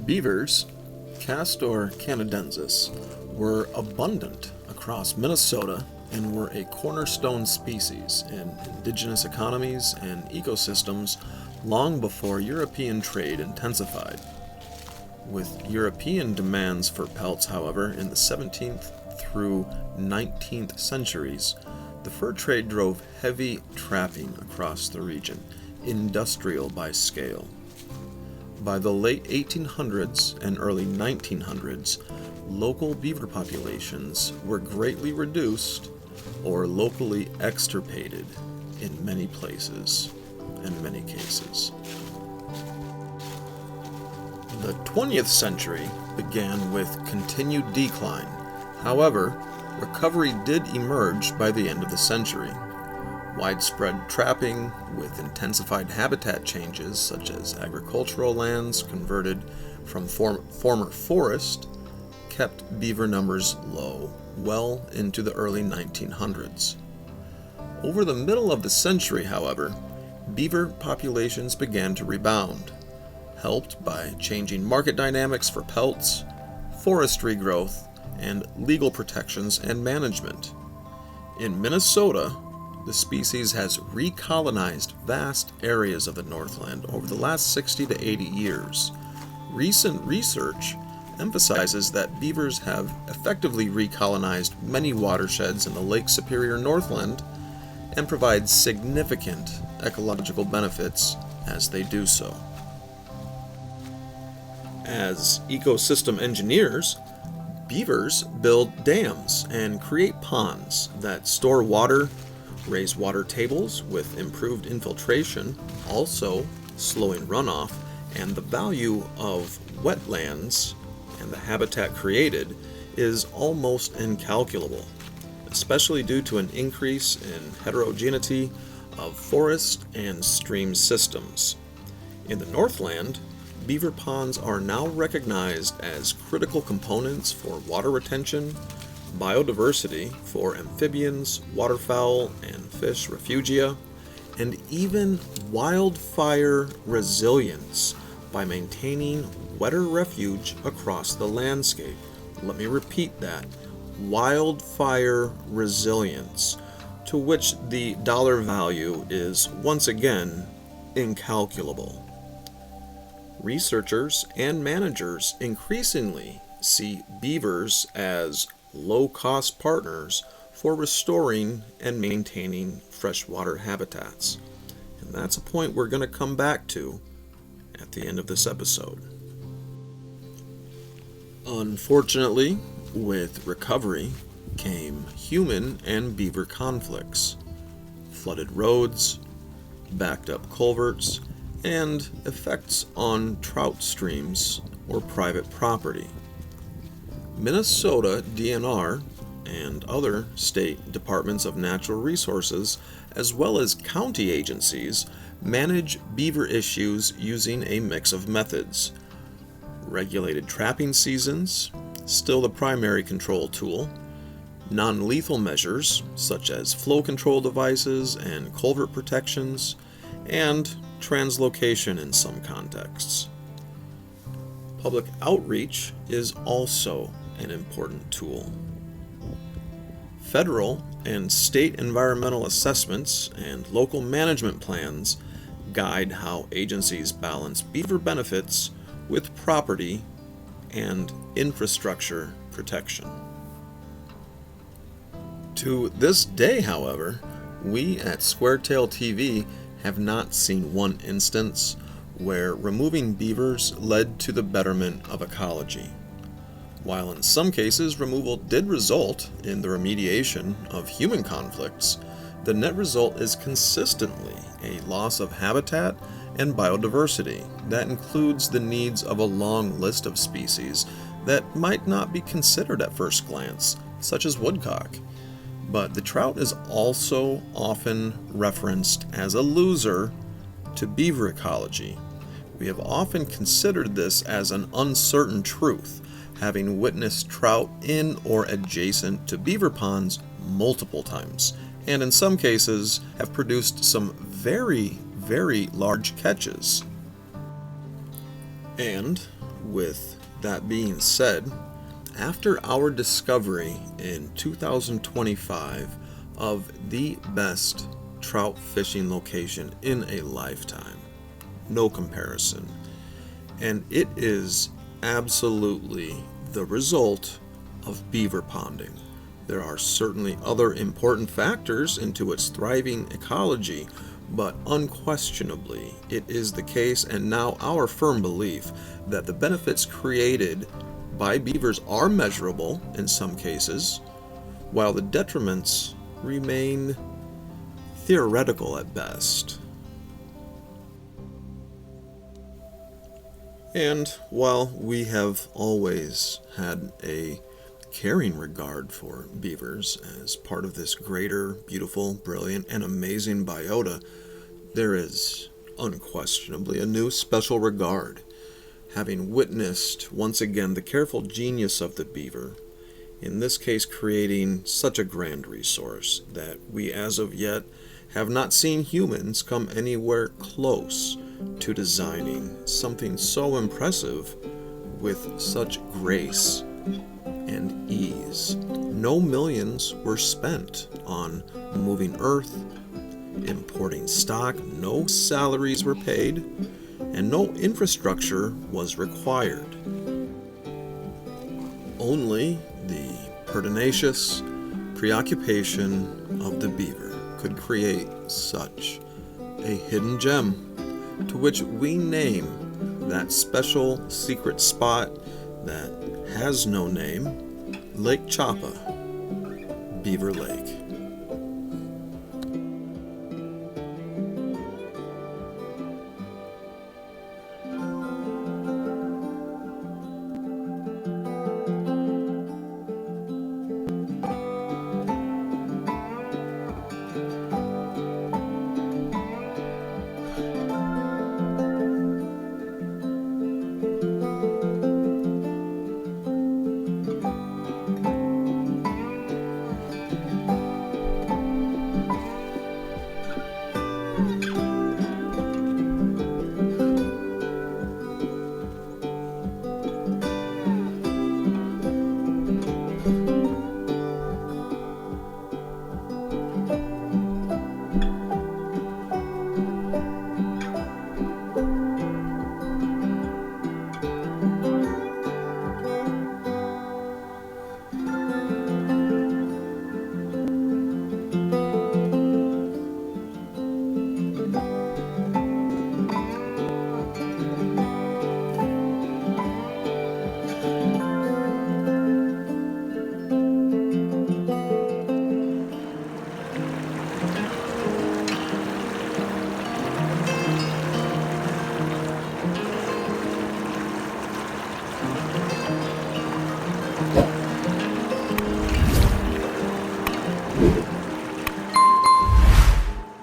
Beavers, Castor canadensis, were abundant across Minnesota and were a cornerstone species in indigenous economies and ecosystems long before European trade intensified. With European demands for pelts, however, in the 17th through 19th centuries, the fur trade drove heavy trapping across the region, industrial by scale. By the late 1800s and early 1900s, local beaver populations were greatly reduced or locally extirpated in many places and many cases. The 20th century began with continued decline. However, recovery did emerge by the end of the century. Widespread trapping with intensified habitat changes such as agricultural lands converted from former forest kept beaver numbers low well into the early 1900s. Over the middle of the century, however, beaver populations began to rebound, helped by changing market dynamics for pelts, forestry growth, and legal protections and management. In Minnesota, the species has recolonized vast areas of the Northland over the last 60 to 80 years. Recent research emphasizes that beavers have effectively recolonized many watersheds in the Lake Superior Northland and provide significant ecological benefits as they do so. As ecosystem engineers, beavers build dams and create ponds that store water, raise water tables with improved infiltration, also slowing runoff, and the value of wetlands and the habitat created is almost incalculable, especially due to an increase in heterogeneity of forest and stream systems. In the Northland, beaver ponds are now recognized as critical components for water retention, biodiversity for amphibians, waterfowl, and fish refugia, and even wildfire resilience by maintaining wetter refuge across the landscape. Let me repeat that. Wildfire resilience, to which the dollar value is once again incalculable. Researchers and managers increasingly see beavers as low-cost partners for restoring and maintaining freshwater habitats. And that's a point we're going to come back to at the end of this episode. Unfortunately, with recovery came human and beaver conflicts, flooded roads, backed up culverts, and effects on trout streams or private property. Minnesota DNR and other state departments of natural resources, as well as county agencies, manage beaver issues using a mix of methods. Regulated trapping seasons, still the primary control tool, non-lethal measures such as flow control devices and culvert protections, and translocation in some contexts. Public outreach is also an important tool. Federal and state environmental assessments and local management plans guide how agencies balance beaver benefits with property and infrastructure protection. To this day, however, we at Squaretail TV have not seen one instance where removing beavers led to the betterment of ecology. While in some cases removal did result in the remediation of human conflicts, the net result is consistently a loss of habitat and biodiversity that includes the needs of a long list of species that might not be considered at first glance, such as woodcock. But the trout is also often referenced as a loser to beaver ecology. We have often considered this as an uncertain truth, having witnessed trout in or adjacent to beaver ponds multiple times, and in some cases have produced some very large catches. And With that being said, after our discovery in 2025 of the best trout fishing location in a lifetime, no comparison, and it is absolutely the result of beaver ponding. There are certainly other important factors into its thriving ecology, but unquestionably it is the case, and now our firm belief, that the benefits created by beavers are measurable in some cases, while the detriments remain theoretical at best. And while we have always had a caring regard for beavers as part of this greater, beautiful, brilliant, and amazing biota, there is unquestionably a new special regard, having witnessed once again the careful genius of the beaver, in this case creating such a grand resource that we as of yet have not seen humans come anywhere close to designing something so impressive with such grace and ease. No millions were spent on moving earth, importing stock, no salaries were paid, and no infrastructure was required. Only the pertinacious preoccupation of the beaver could create such a hidden gem, to which we name that special secret spot that has no name, Lake Chapa, Beaver Lake.